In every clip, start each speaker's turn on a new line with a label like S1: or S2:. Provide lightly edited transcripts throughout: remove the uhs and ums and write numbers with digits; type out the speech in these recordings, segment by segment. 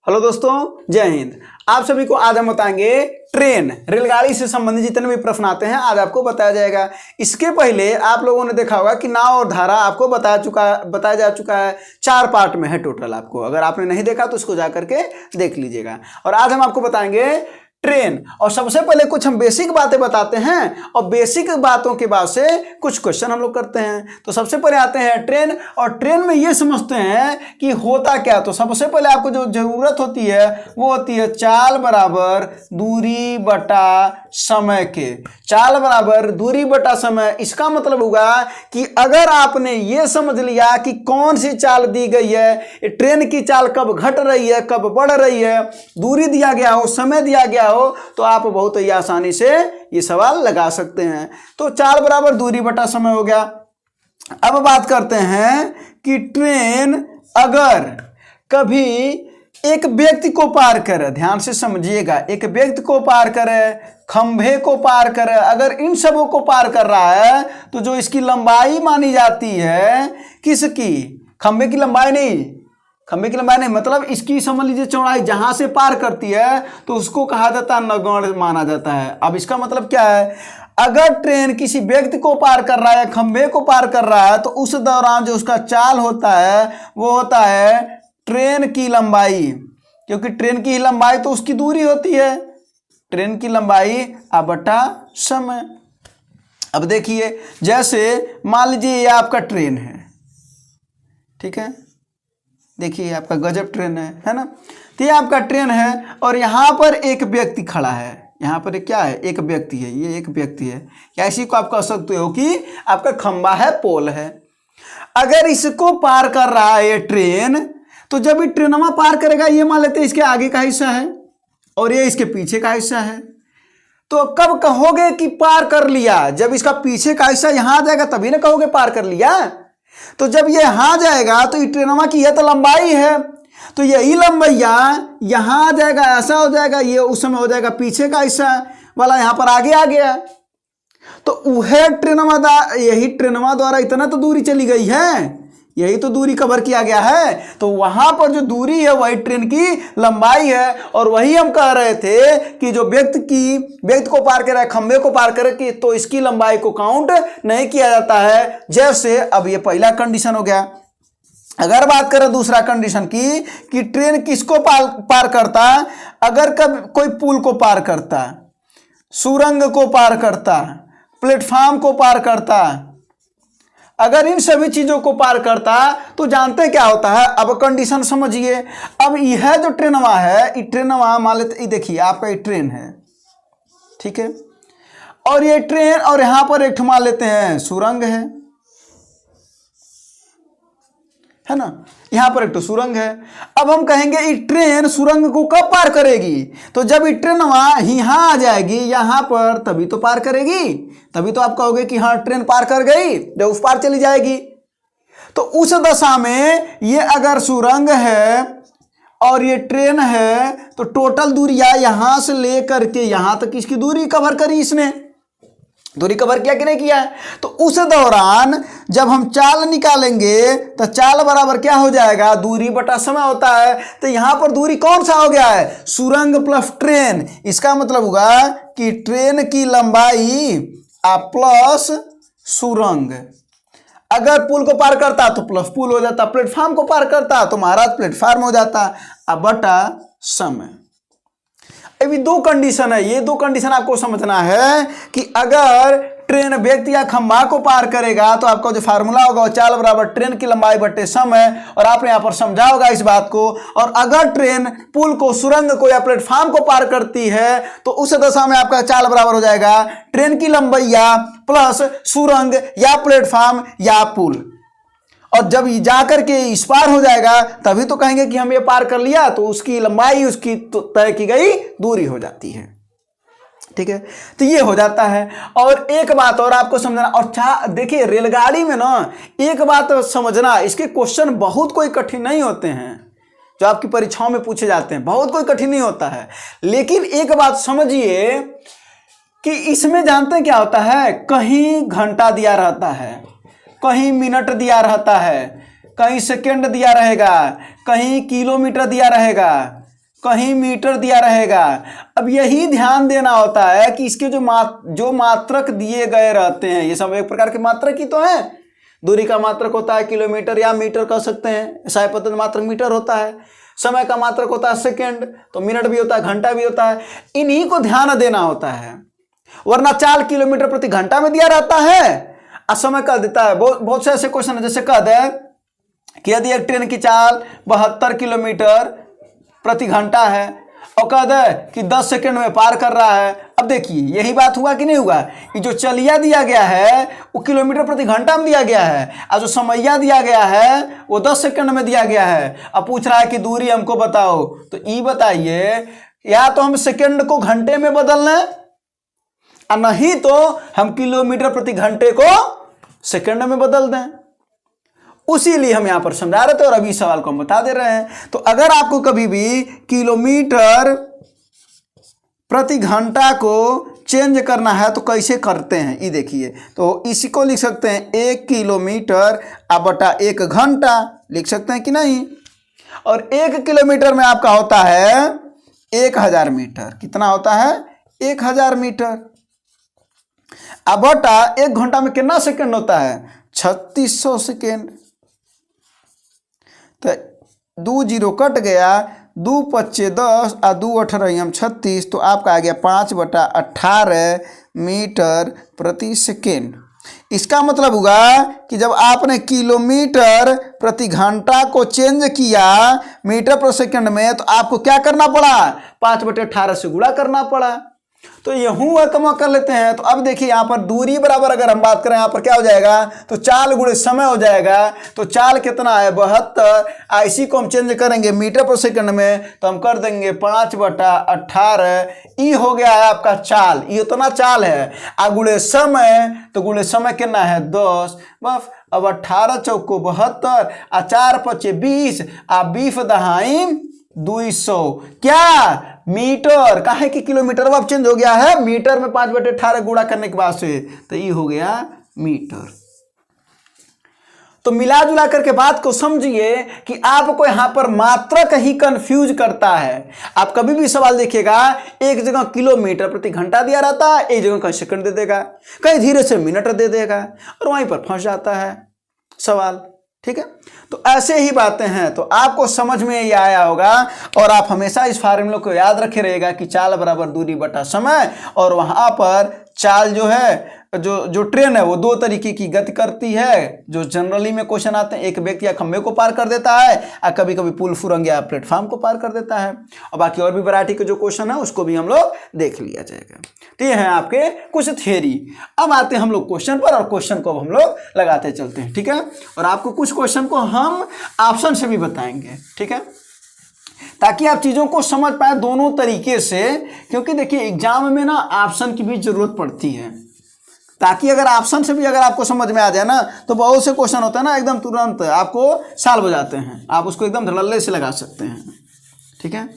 S1: Hello दोस्तों, जय हिंद। आप सभी को आज हम बताएंगे ट्रेन रेलगाड़ी से संबंधित जितने भी प्रश्न आते हैं आज आपको बताया जाएगा। इसके पहले आप लोगों ने देखा होगा कि नाव और धारा आपको बताया जा चुका है। 4 पार्ट में है टोटल। आपको अगर आपने नहीं देखा तो उसको जा करके देख लीजिएगा। और आज हम आपको बताएंगे ट्रेन। और सबसे पहले कुछ हम बेसिक बातें बताते हैं और बेसिक बातों के बाद से कुछ क्वेश्चन हम लोग करते हैं। तो सबसे पहले आते हैं ट्रेन। और ट्रेन में ये समझते हैं कि होता क्या। तो सबसे पहले आपको जो जरूरत होती है वो होती है चाल बराबर दूरी बटा समय के। चाल बराबर दूरी बटा समय। इसका मतलब होगा कि अगर आपने ये समझ लिया कि कौन सी चाल दी गई है, ट्रेन की चाल कब घट रही है कब बढ़ रही है, दूरी दिया गया हो, समय दिया गया हो, तो आप बहुत ही आसानी से ये सवाल लगा सकते हैं। तो चाल बराबर दूरी बटा समय हो गया। अब बात करते हैं कि ट्रेन अगर कभी एक व्यक्ति को पार करे, ध्यान से समझिएगा, एक व्यक्ति को पार करे, खंभे को पार करे, अगर इन सबों को पार कर रहा है तो जो इसकी लंबाई मानी जाती है, किसकी, खंभे की लंबाई नहीं, खंभे की लंबाई नहीं, मतलब इसकी समझ लीजिए चौड़ाई जहां से पार करती है तो उसको कहा जाता है नगण्य माना जाता है। अब इसका मतलब क्या है, अगर ट्रेन किसी व्यक्ति को पार कर रहा है, खंभे को पार कर रहा है, तो उस दौरान जो उसका चाल होता है वो होता है ट्रेन की लंबाई, क्योंकि ट्रेन की लंबाई तो उसकी दूरी होती है, ट्रेन की लंबाई बटा समय। अब देखिए, जैसे मान लीजिए ये आपका ट्रेन है, ठीक है, देखिए आपका गजब ट्रेन है ना। तो ये आपका ट्रेन है और यहाँ पर एक व्यक्ति खड़ा है, यहाँ पर क्या है, एक व्यक्ति है, ये एक व्यक्ति है, या इसी को आप कह सकते हो कि आपका खंबा है, पोल है। अगर इसको पार कर रहा है ये ट्रेन, तो जब ये ट्रेनमा पार करेगा, ये मान लेते हैं इसके आगे का हिस्सा है और ये इसके पीछे का हिस्सा है, तो कब कहोगे कि पार कर लिया, जब इसका पीछे का हिस्सा यहाँ आ जाएगा तभी ना कहोगे पार कर लिया। तो जब ये यहाँ जाएगा तो ट्रेनमा की यह तो लंबाई है, तो यही लंबाइया यहाँ आ जाएगा, ऐसा हो जाएगा, ये उस समय हो जाएगा पीछे का हिस्सा वाला यहाँ पर आगे आ गया। तो वह ट्रेनमा, यही ट्रेनमा द्वारा इतना तो दूरी चली गई है, यही तो दूरी कवर किया गया है। तो वहां पर जो दूरी है वही ट्रेन की लंबाई है। और वही हम कह रहे थे कि जो व्यक्ति को पार करे, खंबे को पार करे कि तो इसकी लंबाई को काउंट नहीं किया जाता है। जैसे अब ये पहला कंडीशन हो गया। अगर बात करें दूसरा कंडीशन की कि ट्रेन किसको पार करता, अगर कभी कोई पुल को पार करता, सुरंग को पार करता, प्लेटफॉर्म को पार करता, अगर इन सभी चीजों को पार करता तो जानते क्या होता है। अब कंडीशन समझिए। अब यह जो ट्रेनवा है, ये ट्रेनवा मान लेते, देखिए आपका ये ट्रेन है, ठीक है, और ये ट्रेन, और यहां पर एक मान लेते हैं सुरंग है ना, यहां पर एक तो सुरंग है। अब हम कहेंगे ये ट्रेन सुरंग को कब पार करेगी, तो जब ये ट्रेन यहां आ जाएगी यहां पर, तभी तो पार करेगी, तभी तो आप कहोगे कि हाँ ट्रेन पार कर गई, जब उस पार चली जाएगी। तो उस दशा में ये अगर सुरंग है और ये ट्रेन है तो टोटल दूरी यहां से लेकर के यहां तक इसकी दूरी कवर करी, इसने दूरी कवर किया कि नहीं किया है। तो उस दौरान जब हम चाल निकालेंगे तो चाल बराबर क्या हो जाएगा, दूरी बटा समय होता है। तो यहां पर दूरी कौन सा हो गया है, सुरंग प्लस ट्रेन। इसका मतलब होगा कि ट्रेन की लंबाई प्लस सुरंग। अगर पुल को पार करता तो प्लस पुल हो जाता, प्लेटफॉर्म को पार करता तो महाराज प्लेटफॉर्म हो जाता, बटा समय। अभी 2 कंडीशन है, ये 2 कंडीशन आपको समझना है कि अगर ट्रेन व्यक्ति या खंभा को पार करेगा तो आपका जो फार्मूला होगा वो चाल बराबर ट्रेन की लंबाई बटे समय, और आपने यहाँ पर समझा होगा इस बात को। और अगर ट्रेन पुल को, सुरंग को या प्लेटफॉर्म को पार करती है तो उस दशा में आपका चाल बराबर हो जाएगा ट्रेन की लंबाई प्लस सुरंग या प्लेटफॉर्म या पुल। और जब जाकर के इस पार हो जाएगा तभी तो कहेंगे कि हम ये पार कर लिया, तो उसकी लंबाई उसकी तो तय की गई दूरी हो जाती है, ठीक है। तो ये हो जाता है। और एक बात और आपको समझना, और देखिए रेलगाड़ी में ना एक बात समझना, इसके क्वेश्चन बहुत कोई कठिन नहीं होते हैं जो आपकी परीक्षाओं में पूछे जाते हैं, बहुत कोई कठिन नहीं होता है। लेकिन एक बात समझिए कि इसमें जानते हैं क्या होता है, कहीं घंटा दिया रहता है, कहीं मिनट दिया रहता है, कहीं सेकंड दिया रहेगा, कहीं किलोमीटर दिया रहेगा, कहीं मीटर दिया रहेगा। अब यही ध्यान देना होता है कि इसके जो मात्रक दिए गए रहते हैं, ये सब एक प्रकार के मात्रक ही तो है। दूरी का मात्रक होता है किलोमीटर या मीटर कह सकते हैं, सहाय पद्धति मात्रक मीटर होता है। समय का मात्रक होता है सेकंड, तो मिनट भी होता है, घंटा भी होता है। इन्हीं को ध्यान देना होता है, वरना 4 किलोमीटर प्रति घंटा में दिया रहता है और समय कह देता है। बहुत से ऐसे क्वेश्चन है, जैसे कह दे कि यदि एक ट्रेन की चाल 72 किलोमीटर प्रति घंटा है और कह दे कि 10 सेकंड में पार कर रहा है। अब देखिए यही बात हुआ कि नहीं हुआ, कि जो चलिया दिया गया है वो किलोमीटर प्रति घंटा में दिया गया है और जो समैया दिया गया है वो 10 सेकंड में दिया गया है। अब पूछ रहा है कि दूरी हमको बताओ, तो ये बताइए या तो हम सेकंड को घंटे में बदल लें और नहीं तो हम किलोमीटर प्रति घंटे को सेकंड में बदल दें। उसी लिए हम यहां पर समझा रहे थे और अभी सवाल को हम बता दे रहे हैं। तो अगर आपको कभी भी किलोमीटर प्रति घंटा को चेंज करना है तो कैसे करते हैं ये देखिए। तो इसी को लिख सकते हैं 1 किलोमीटर बटा 1 घंटा, लिख सकते हैं कि नहीं। और 1 किलोमीटर में आपका होता है 1000 मीटर। कितना होता है? 1000 मीटर। अब बटा 1 घंटा में कितना सेकंड होता है? 3600 सेकंड। तो 2 जीरो कट गया, 2 पच्चे 10 और 2 18 हम 36, तो आपका आ गया 5/18 मीटर प्रति सेकेंड। इसका मतलब हुआ कि जब आपने किलोमीटर प्रति घंटा को चेंज किया मीटर प्रति सेकंड में, तो आपको क्या करना पड़ा? 5/18 से गुणा करना पड़ा। तो यूं कमा कर लेते हैं। तो अब देखिए यहाँ पर दूरी बराबर अगर हम बात करें, यहाँ पर क्या हो जाएगा? तो चाल गुणे समय हो जाएगा। तो चाल कितना है? 72। इसी को हम चेंज करेंगे मीटर पर सेकंड में, तो हम कर देंगे 5/18। ई हो गया है आपका चाल, ये उतना चाल है। गुणे समय, तो गुणे समय कितना है? 10। बस अब 18 चौको 72 और 4 पचे 20 और 20 दहाई 200। क्या? मीटर। काहे कि किलोमीटर अब चेंज हो गया है, मीटर में 5/18 गुणा करने के बाद से, तो ये हो गया मीटर। तो मिला जुला करके बात को समझिए कि आपको यहां पर मात्रक ही कंफ्यूज करता है। आप कभी भी सवाल देखिएगा, एक जगह किलोमीटर प्रति घंटा दिया रहता है, एक जगह कहीं सेकंड दे देगा, कहीं धीरे से मिनट दे देगा और वहीं पर फंस जाता है सवाल। ठीक है, तो ऐसे ही बातें हैं। तो आपको समझ में ये आया होगा और आप हमेशा इस फार्मूले को याद रखे रहिएगा कि चाल बराबर दूरी बटा समय। और वहां पर चाल जो है, जो ट्रेन है वो 2 तरीके की गति करती है, जो जनरली में क्वेश्चन आते हैं। एक व्यक्ति या खंभे को पार कर देता है और कभी कभी पुल फुरंग या प्लेटफॉर्म को पार कर देता है। और बाकी और भी वैरायटी के जो क्वेश्चन है उसको भी हम लोग देख लिया जाएगा। तो ये है आपके कुछ थ्योरी। अब आते हैं हम लोग क्वेश्चन पर और क्वेश्चन को हम लोग लगाते चलते हैं। ठीक है, और आपको कुछ क्वेश्चन को हम ऑप्शन से भी बताएंगे। ठीक है, ताकि आप चीज़ों को समझ पाए दोनों तरीके से। क्योंकि देखिए एग्जाम में ना ऑप्शन की भी जरूरत पड़ती है, ताकि अगर ऑप्शन से भी अगर आपको समझ में आ जाए ना, तो बहुत से क्वेश्चन होते हैं ना एकदम तुरंत आपको साल बजाते हैं, आप उसको एकदम धड़ल्ले से लगा सकते हैं। ठीक है,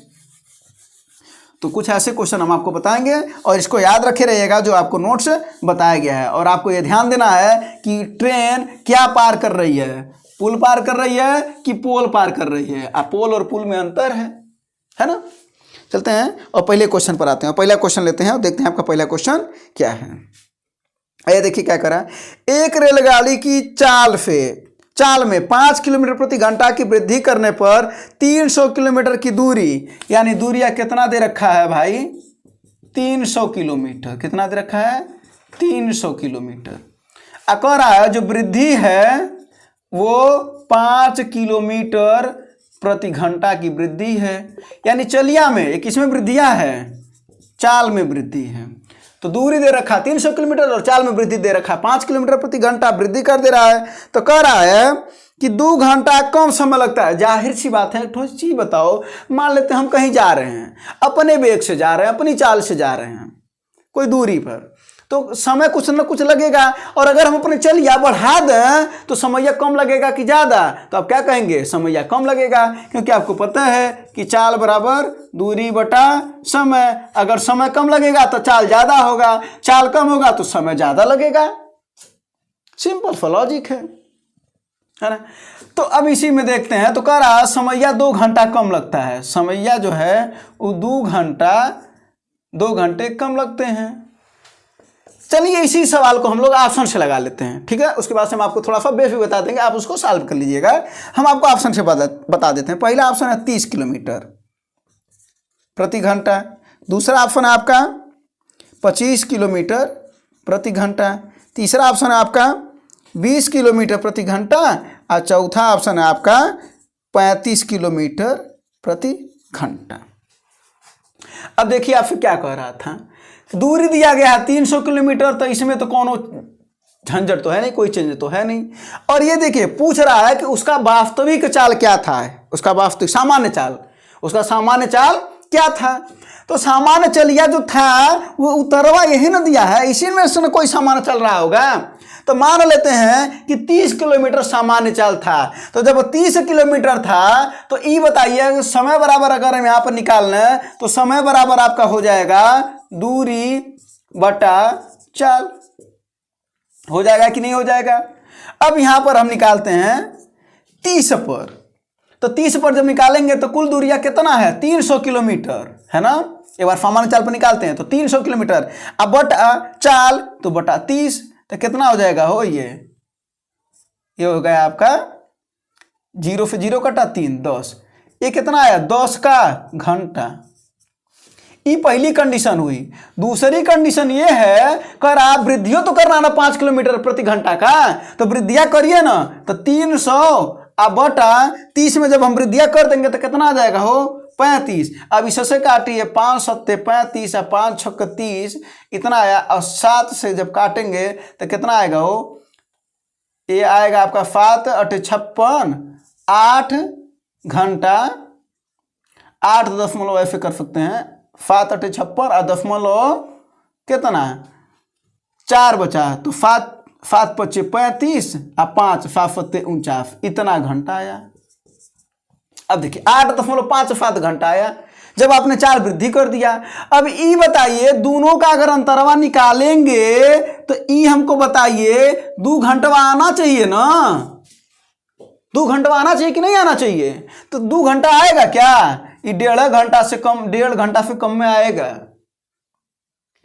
S1: तो कुछ ऐसे क्वेश्चन हम आपको बताएंगे और इसको याद रखे रहिएगा जो आपको नोट्स बताया गया है। और आपको ये ध्यान देना है कि ट्रेन क्या पार कर रही है, पुल पार कर रही है कि पोल पार कर रही है। पोल और पुल में अंतर है ना। चलते हैं और पहले क्वेश्चन पर आते हैं। पहला क्वेश्चन लेते हैं और देखते हैं आपका पहला क्वेश्चन क्या है। ये देखिए क्या करा, एक रेलगाड़ी की चाल में 5 किलोमीटर प्रति घंटा की वृद्धि करने पर 300 किलोमीटर की दूरी, यानी दूरिया कितना दे रखा है भाई? 300 किलोमीटर। कितना दे रखा है? 300 किलोमीटर। कह रहा है जो वृद्धि है वो 5 किलोमीटर प्रति घंटा की वृद्धि है। यानी चलिया में, किसमें वृद्धियां है? चाल में वृद्धि है। तो दूरी दे रखा 300 किलोमीटर और चाल में वृद्धि दे रखा 5 किलोमीटर प्रति घंटा वृद्धि कर दे रहा है। तो कह रहा है कि 2 घंटा कम समय लगता है। जाहिर सी बात है। एक ठोस चीज बताओ, मान लेते हैं हम कहीं जा रहे हैं, अपने वेग से जा रहे हैं, अपनी चाल से जा रहे हैं कोई दूरी पर, तो समय कुछ न कुछ लगेगा। और अगर हम अपने चलिया बढ़ा दें तो समय कम लगेगा कि ज़्यादा? तो आप क्या कहेंगे? समय कम लगेगा, क्योंकि आपको पता है कि चाल बराबर दूरी बटा समय। अगर समय कम लगेगा तो चाल ज़्यादा होगा, चाल कम होगा तो समय ज़्यादा लगेगा। सिंपल सा लॉजिक है। है ना। तो अब इसी में देखते हैं, तो कह रहा समैया 2 घंटा कम लगता है, समैया जो है वो 2 घंटे कम लगते हैं। चलिए इसी सवाल को हम लोग ऑप्शन से लगा लेते हैं, ठीक है। उसके बाद से हम आपको थोड़ा सा बेस भी बता देंगे, आप उसको सॉल्व कर लीजिएगा। हम आपको ऑप्शन से बता देते हैं। पहला ऑप्शन है 30 किलोमीटर प्रति घंटा, दूसरा ऑप्शन है आपका 25 किलोमीटर प्रति घंटा, तीसरा ऑप्शन है आपका 20 किलोमीटर प्रति घंटा, और चौथा ऑप्शन है आपका 35 किलोमीटर प्रति घंटा। अब देखिए आपसे क्या कह रहा था, दूरी दिया गया है 300 किलोमीटर, तो इसमें तो कोनो झंझट तो है नहीं, कोई चेंज तो है नहीं। और ये देखिए पूछ रहा है कि उसका वास्तविक चाल क्या था, उसका वास्तविक सामान्य चाल, उसका सामान्य चाल क्या था। तो सामान्य चलिया जो था वो उत्तरवा यही ना दिया है, इसी में से कोई सामान्य चल रहा होगा। तो मान लेते हैं कि 30 किलोमीटर सामान्य चाल था। तो जब 30 किलोमीटर था तो ये बताइए समय बराबर अगर हम यहाँ पर निकालना तो समय बराबर आपका हो जाएगा दूरी बटा चाल, हो जाएगा कि नहीं हो जाएगा। अब यहाँ पर हम निकालते हैं 30 पर, तो 30 पर जब निकालेंगे तो कुल दूरिया कितना है 300 किलोमीटर, है ना। एक बार सामान्य चाल पर निकालते हैं तो 300 किलोमीटर, अब बटा चाल तो बटा 30, तो कितना हो जाएगा हो ये हो गया आपका 0 से 0 कटा 3 10, ये कितना आया 10 का घंटा। ये पहली कंडीशन हुई। दूसरी कंडीशन ये है कर आप वृद्धियों तो करना ना 5 किलोमीटर प्रति घंटा का, तो वृद्धिया करिए ना, तो 300 अब बटा 30 में जब हम वृद्धिया कर देंगे तो कितना आ जाएगा हो 35। अब इससे काटिए 5 सत्ते 35 और 5 छक्क 30 इतना आया, और 7 से जब काटेंगे तो कितना आएगा हो, ये आएगा आपका 7 8 56 8 घंटा 8 दशमलव ऐसे कर सकते हैं, 7 8 56 और दशमलव कितना 4 बचा, तो 7 7 5 35 और 5 7 7 49 इतना घंटा आया। अब देखिए 8.57 घंटा आया जब आपने 4 वृद्धि कर दिया। अब ई बताइए दोनों का अगर अंतरवा निकालेंगे तो ई हमको बताइए 2 घंटा आना चाहिए ना, 2 घंटा आना चाहिए कि नहीं आना चाहिए। तो 2 घंटा आएगा क्या, ये 1.5 घंटा से कम, 1.5 घंटा से कम में आएगा,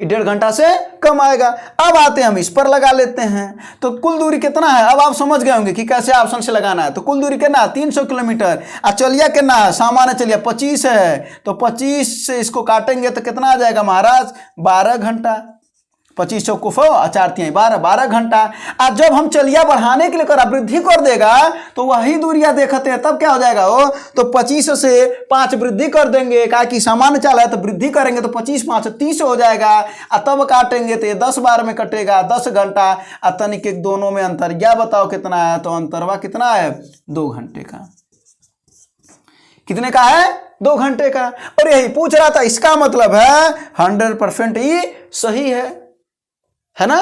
S1: 1.5 घंटा से कम आएगा। अब आते हैं हम इस पर लगा लेते हैं, तो कुल दूरी कितना है अब आप समझ गए होंगे कि कैसे ऑप्शन से लगाना है। तो कुल दूरी कितना 300 किलोमीटर, और चलिया कितना है सामान्य चलिया 25 है, तो 25 से इसको काटेंगे तो कितना आ जाएगा महाराज 12 घंटा, 25 चौको 4 3 12 घंटा। आज जब हम चलिया बढ़ाने के लिए करा वृद्धि कर देगा तो वही दूरिया देखते हैं, तब क्या हो जाएगा वो, तो 25 से 5 वृद्धि कर देंगे, कहा कि सामान्य चाल है तो वृद्धि करेंगे तो 25 5 30 हो जाएगा, और तब काटेंगे तो ये 10 बार में कटेगा 10 घंटा, और तनिक एक दोनों में अंतर या बताओ कितना है, तो अंतरवा कितना है 2 घंटे का। कितने का है 2 घंटे का। और यही पूछ रहा था, इसका मतलब है 100% ही सही है ना।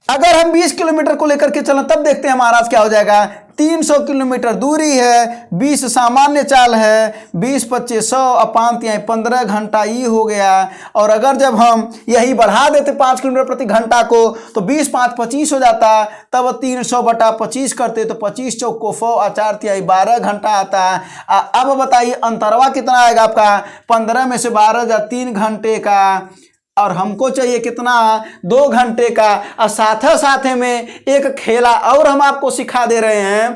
S1: अगर हम 20 किलोमीटर को लेकर के चलें तब देखते हैं महाराज क्या हो जाएगा। 300 किलोमीटर दूरी है, 20 सामान्य चाल है, 20 25 100 और 5 15 घंटा ये हो गया। और अगर जब हम यही बढ़ा देते 5 किलोमीटर प्रति घंटा को तो 20 5 25 हो जाता, तब 300 बटा 25 करते तो 25 चौको 100 और 4 3 12 घंटा आता। अब बताइए अंतरवा कितना आएगा आपका, 15 में से 12 जा 3 घंटे का, और हमको चाहिए कितना 2 घंटे का। और साथ में एक खेला और हम आपको सिखा दे रहे हैं,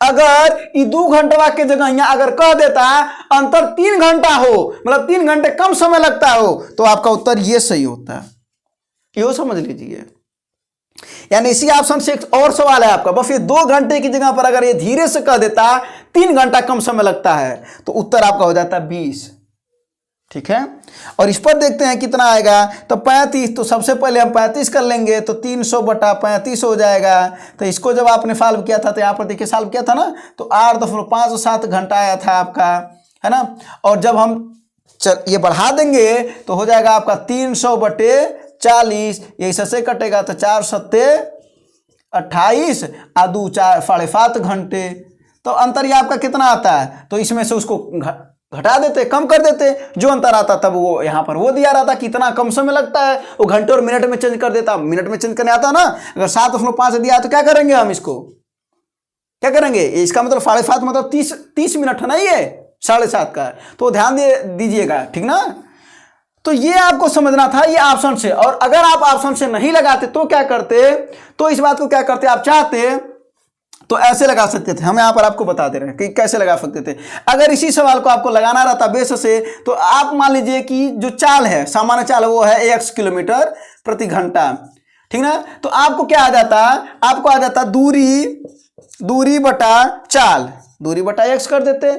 S1: अगर ये 2 घंटा के जगह यहाँ अगर कह देता अंतर 3 घंटा हो, मतलब 3 घंटे कम समय लगता हो, तो आपका उत्तर ये सही होता है, यो समझ लीजिए। यानी इसी ऑप्शन से एक और सवाल है आपका, बस ये 2 घंटे की जगह पर अगर ये धीरे से कह देता 3 घंटा कम समय लगता है, तो उत्तर आपका हो जाता 20। ठीक है। और इस पर देखते हैं कितना आएगा, तो 35, तो सबसे पहले हम 35 कर लेंगे तो 300 बटा 35 हो जाएगा। तो इसको जब आपने सॉल्व किया था तो यहाँ पर देखिए सॉल्व किया था ना, तो 8.57 घंटा आया था आपका, है ना। और जब हम ये बढ़ा देंगे तो हो जाएगा आपका 300 बटे 40, ये से कटेगा तो 4 सत्ते 28 और 2 4 7.5 घंटे। तो अंतर ये आपका कितना आता है, तो इसमें से उसको घटा देते, कम कर देते, जो अंतर आता तब वो यहाँ पर वो दिया रहा था कितना कम समय लगता है, वो घंटे और मिनट में चेंज कर देता, मिनट में चेंज करने आता ना। अगर 7.5 दिया तो क्या करेंगे हम इसको, क्या करेंगे, इसका मतलब 7.5 मतलब 30 मिनट है ना, ये 7.5 का, तो ध्यान दीजिएगा, ठीक ना। तो ये आपको समझना था ये ऑप्शन से, और अगर आप ऑप्शन से नहीं लगाते तो क्या करते, तो इस बात को क्या करते, आप चाहते तो ऐसे लगा सकते थे। हम यहाँ पर आपको बता दे रहे हैं कि कैसे लगा सकते थे। अगर इसी सवाल को आपको लगाना रहता बेस से, तो आप मान लीजिए कि जो चाल है, सामान्य चाल वो है x किलोमीटर प्रति घंटा, ठीक ना। तो आपको क्या आ जाता, आपको आ जाता दूरी बटा चाल, दूरी बटा x कर देते,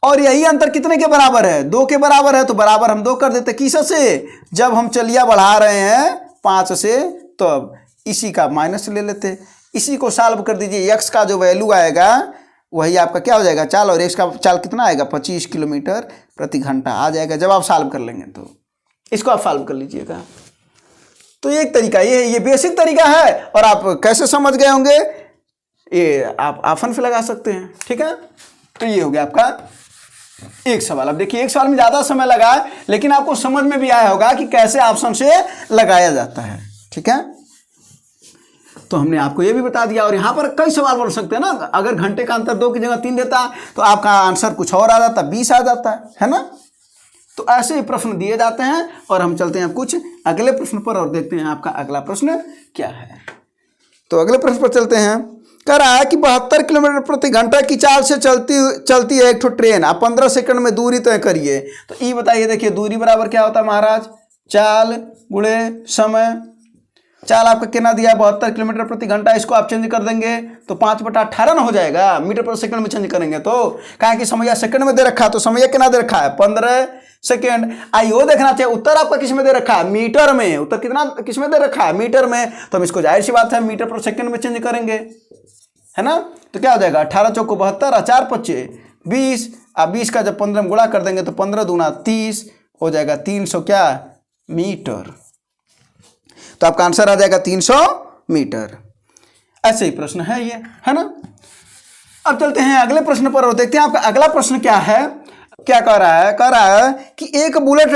S1: और यही अंतर कितने के बराबर है, 2 के बराबर है, तो बराबर हम 2 कर देते। किस से, जब हम चलिया बढ़ा रहे हैं 5 से, तो अब इसी का माइनस ले लेते, इसी को सॉल्व कर दीजिए, x का जो वैल्यू आएगा वही आपका क्या हो जाएगा, चाल, और x का चाल कितना आएगा, 25 किलोमीटर प्रति घंटा आ जाएगा। जब आप सॉल्व कर लेंगे तो इसको आप सॉल्व कर लीजिएगा। तो ये एक तरीका, ये बेसिक तरीका है, और आप कैसे समझ गए होंगे, ये आप ऑप्शन पे लगा सकते हैं, ठीक है। तो ये हो गया आपका एक सवाल। अब देखिए एक सवाल में ज़्यादा समय लगा, लेकिन आपको समझ में भी आया होगा कि कैसे ऑप्शन से लगाया जाता है, ठीक है। तो हमने आपको ये भी बता दिया, और यहाँ पर कई सवाल बन सकते हैं ना। अगर घंटे का अंतर 2 की जगह 3 देता तो आपका आंसर कुछ और आ जाता, 20 आ जाता है ना। तो ऐसे ही प्रश्न दिए जाते हैं, और हम चलते हैं कुछ अगले प्रश्न पर और देखते हैं आपका अगला प्रश्न क्या है। तो अगले प्रश्न पर चलते हैं। कह रहा है कि 72 किलोमीटर प्रति घंटा की चाल से चलती है एक ट्रेन, आप 15 सेकंड में दूरी तय करिए। तो ये बताइए, देखिए दूरी बराबर क्या होता है महाराज, चाल गुणे समय। चाल आपका कितना दिया है, 72 किलोमीटर प्रति घंटा, इसको आप चेंज कर देंगे तो 5/18 ना हो जाएगा, मीटर पर सेकंड में चेंज करेंगे तो, कहा कि समय सेकंड में दे रखा है, तो समय कितना दे रखा है, 15 सेकंड। आइयो देखना चाहिए उत्तर आपका किस में दे रखा है, मीटर में। उत्तर कितना किस में दे रखा है, मीटर में। तो हम इसको जाहिर सी बात है मीटर पर सेकंड में चेंज करेंगे, है ना। तो क्या हो जाएगा, 18 चौको 72 और 4 25 20, अब 20 का जब 15 में गुणा कर देंगे तो 15 दूना 30 हो जाएगा 300 क्या मीटर। तो आपका आंसर आ जाएगा 300 मीटर। ऐसे ही प्रश्न है ये, है ना। अब चलते हैं अगले प्रश्न पर और देखते हैं आपका अगला प्रश्न क्या है। क्या कह रहा है कि एक बुलेट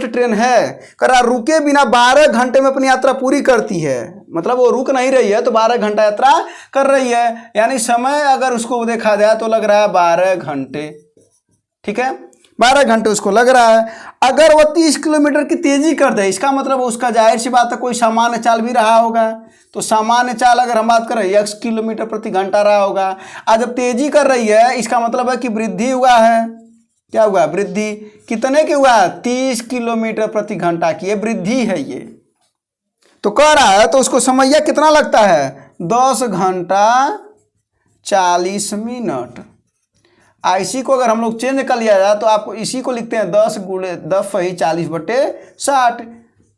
S1: ट्रेन है, कह रहा रुके बिना 12 घंटे में अपनी यात्रा पूरी करती है। मतलब वो रुक नहीं रही है, तो 12 घंटा यात्रा कर रही है, यानी समय अगर उसको देखा जाए तो लग रहा है 12 घंटे, ठीक है, 12 घंटे उसको लग रहा है। अगर वो 30 किलोमीटर की तेजी कर दे, इसका मतलब उसका जाहिर सी बात है कोई सामान्य चाल भी रहा होगा। तो सामान्य चाल अगर हम बात करें x किलोमीटर प्रति घंटा रहा होगा, आज जब तेजी कर रही है इसका मतलब है कि वृद्धि हुआ है। क्या हुआ, वृद्धि। कितने की हुआ, 30 किलोमीटर प्रति घंटा की, ये वृद्धि है ये। तो कह रहा है तो उसको समैया कितना लगता है, 10 घंटा 40 मिनट। इसी को अगर हम लोग चेंज कर लिया जाए तो आपको इसी को लिखते हैं 10 गुणे 10 × 40/60,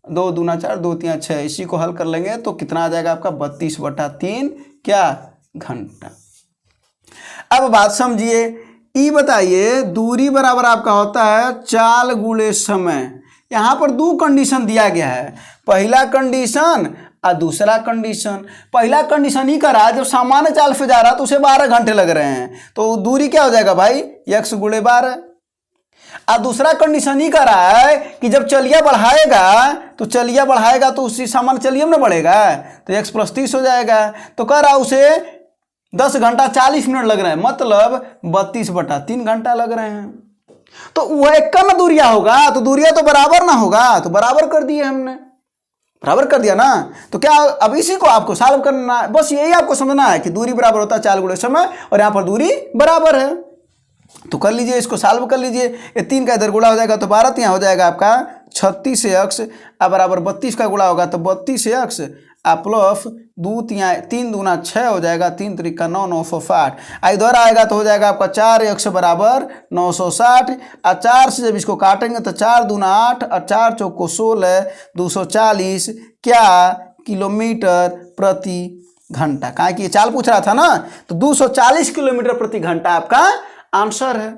S1: 2 दूना 4 2 3 6। इसी को हल कर लेंगे तो कितना आ जाएगा आपका 32/3 क्या घंटा। अब बात समझिए, ई बताइए दूरी बराबर आपका होता है चाल गुणे समय। यहाँ पर 2 कंडीशन दिया गया है, पहला कंडीशन और दूसरा कंडीशन। पहला कंडीशन ही करा जब सामान्य चाल से जा रहा तो उसे 12 घंटे लग रहे हैं, तो दूरी क्या हो जाएगा भाई x गुणे 12। और दूसरा कंडीशन ही करा है कि जब चलिया बढ़ाएगा तो उसी सामान्य चलिए में बढ़ेगा, तो x + 30 हो जाएगा। तो कह रहा उसे 10 घंटा 40 मिनट लग रहे हैं, मतलब 32/3 घंटा लग रहे हैं। तो वह कम दूरिया होगा, तो दूरिया तो बराबर ना होगा, तो बराबर कर दिए हमने, बराबर कर दिया ना। तो क्या अब इसी को आपको सॉल्व करना है, बस यही आपको समझना है कि दूरी बराबर होता है चाल गुणे समय, और यहाँ पर दूरी बराबर है। तो कर लीजिए, इसको सॉल्व कर लीजिए। ये 3 का इधर गुणा हो जाएगा तो 12 यहाँ हो जाएगा आपका 36x, बराबर 32 का गुणा होगा तो 32x प्लस 3 दूना 6 हो जाएगा, 3 3 9 960। इधर आएगा तो हो जाएगा आपका 4x बराबर 960, और 4 से जब इसको काटेंगे तो 4 दूना 8 और 4 चौको 16 240 क्या किलोमीटर प्रति घंटा। कहा कि ये चाल पूछ रहा था ना, तो 240 किलोमीटर प्रति घंटा आपका आंसर है।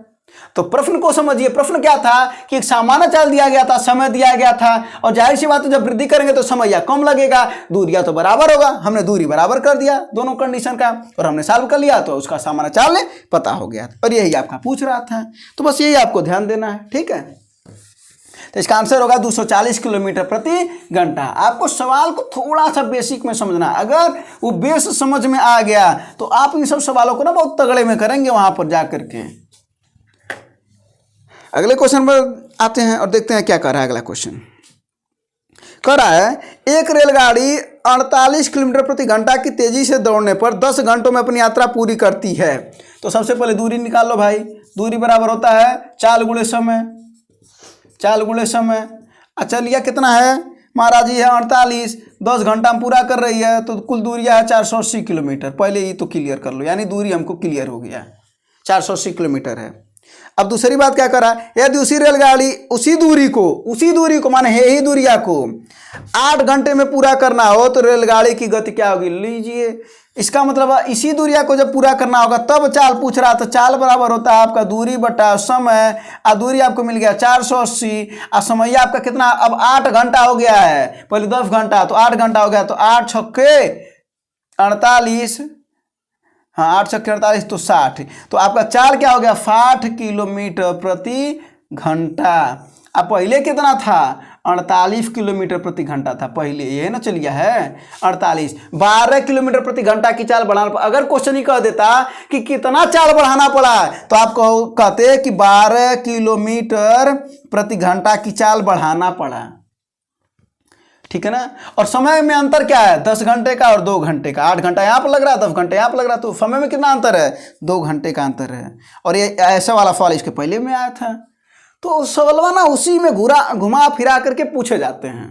S1: तो प्रश्न को समझिए, प्रश्न क्या था कि एक सामान्य चाल दिया गया था, समय दिया गया था, और जाहिर सी बात है जब वृद्धि करेंगे तो समय या कम लगेगा, दूरिया तो बराबर होगा। हमने दूरी बराबर कर दिया दोनों कंडीशन का, और हमने सॉल्व कर लिया तो उसका सामान्य चाल पता हो गया, और यही आपका पूछ रहा था। तो बस यही आपको ध्यान देना है, ठीक है। तो इसका आंसर होगा 240 किलोमीटर प्रति घंटा। आपको सवाल को थोड़ा सा बेसिक में समझना, अगर वो बेस समझ में आ गया तो आप इन सब सवालों को ना बहुत तगड़े में करेंगे वहां पर जा करके। अगले क्वेश्चन पर आते हैं और देखते हैं क्या कर रहा है। अगला क्वेश्चन कर रहा है, एक रेलगाड़ी 48 किलोमीटर प्रति घंटा की तेजी से दौड़ने पर 10 घंटों में अपनी यात्रा पूरी करती है। तो सबसे पहले दूरी निकाल लो भाई। दूरी बराबर होता है चाल गुणे समय, चाल गुणे समय। अच्छा लिया कितना है महाराज जी है 48, 10 घंटा में पूरा कर रही है तो कुल दूरिया है 480 किलोमीटर। पहले ये तो क्लियर कर लो, यानी दूरी हमको क्लियर हो गया, 480 किलोमीटर है। अब दूसरी बात क्या करा, यदि उसी रेलगाड़ी उसी दूरी को माने है ही दूरिया को 8 घंटे में पूरा करना हो तो रेलगाड़ी की गति क्या होगी, लीजिए। इसका मतलब इसी दूरिया को जब पूरा करना होगा तब चाल पूछ रहा, तो चाल बराबर होता है आपका दूरी बटा समय। आ दूरी आपको मिल गया 480, आ समय आपका कितना, अब 8 घंटा हो गया है, पहले 10 घंटा तो 8 घंटा हो गया, तो 8 छक्के 48, हाँ 8 छक्के 48 तो 60। तो आपका चाल क्या हो गया 60 किलोमीटर प्रति घंटा। अब पहले कितना था 48 किलोमीटर प्रति घंटा था पहले, ये ना चल गया है 48। 12 किलोमीटर प्रति घंटा की चाल बढ़ाना। अगर क्वेश्चन ही कह देता कि कितना चाल बढ़ाना पड़ा तो आप कहते कि 12 किलोमीटर प्रति घंटा की चाल बढ़ाना पड़ा, ठीक है ना। और समय में अंतर क्या है 10 घंटे का और 2 घंटे का। 8 घंटा यहाँ पर लग रहा है 10 घंटे यहाँ पर लग रहा है, तो समय में कितना अंतर है 2 घंटे का अंतर है। और ये ऐसा वाला सवाल इसके पहले में आया था, तो सवालवा ना उसी में घुमा फिरा करके पूछे जाते हैं,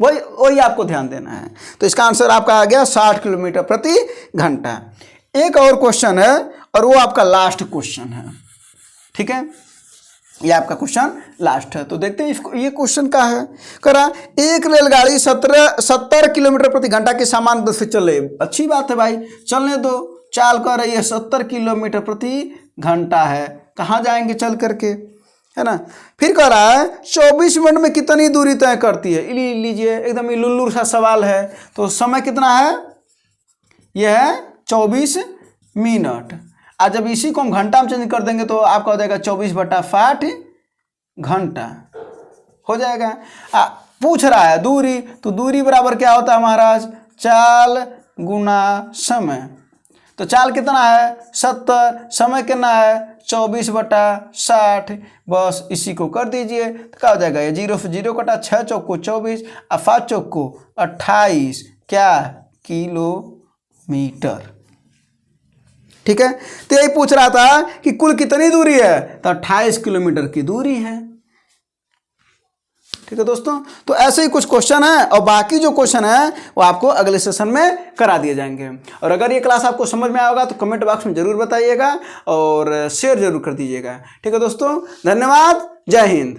S1: वही आपको ध्यान देना है। तो इसका आंसर आपका आ गया 60 किलोमीटर प्रति घंटा। एक और क्वेश्चन है और वो आपका लास्ट क्वेश्चन है, ठीक है, ये आपका क्वेश्चन लास्ट है। तो देखते हैं इसको, ये क्वेश्चन का है करा, एक रेलगाड़ी 70 किलोमीटर प्रति घंटा के सामान गति से चले। अच्छी बात है भाई, चलने दो। चाल कर रही है 70 किलोमीटर प्रति घंटा है, कहाँ जाएंगे चल करके, है ना। फिर कह रहा है 24 मिनट में कितनी दूरी तय करती है। लीजिए एकदम लुल्लू सा सवाल है। तो समय कितना है, यह है 24 मिनट। आज जब इसी को हम घंटा में चेंज कर देंगे तो आपका हो जाएगा 24/60 घंटा हो जाएगा। पूछ रहा है दूरी, तो दूरी बराबर क्या होता है महाराज, चाल गुना समय। तो चाल कितना है 70, समय कितना है 24/60, बस इसी को कर दीजिए तो क्या हो जाएगा, ये 0 से 0 कटा, 6 चौक को 24 और 5 चौक को 28 क्या किलोमीटर, ठीक है। तो यही पूछ रहा था कि कुल कितनी दूरी है, तो 28 किलोमीटर की दूरी है, ठीक है दोस्तों। तो ऐसे ही कुछ क्वेश्चन है और बाकी जो क्वेश्चन है वो आपको अगले सेशन में करा दिए जाएंगे। और अगर ये क्लास आपको समझ में आएगा तो कमेंट बॉक्स में जरूर बताइएगा और शेयर जरूर कर दीजिएगा, ठीक है दोस्तों। धन्यवाद, जय हिंद।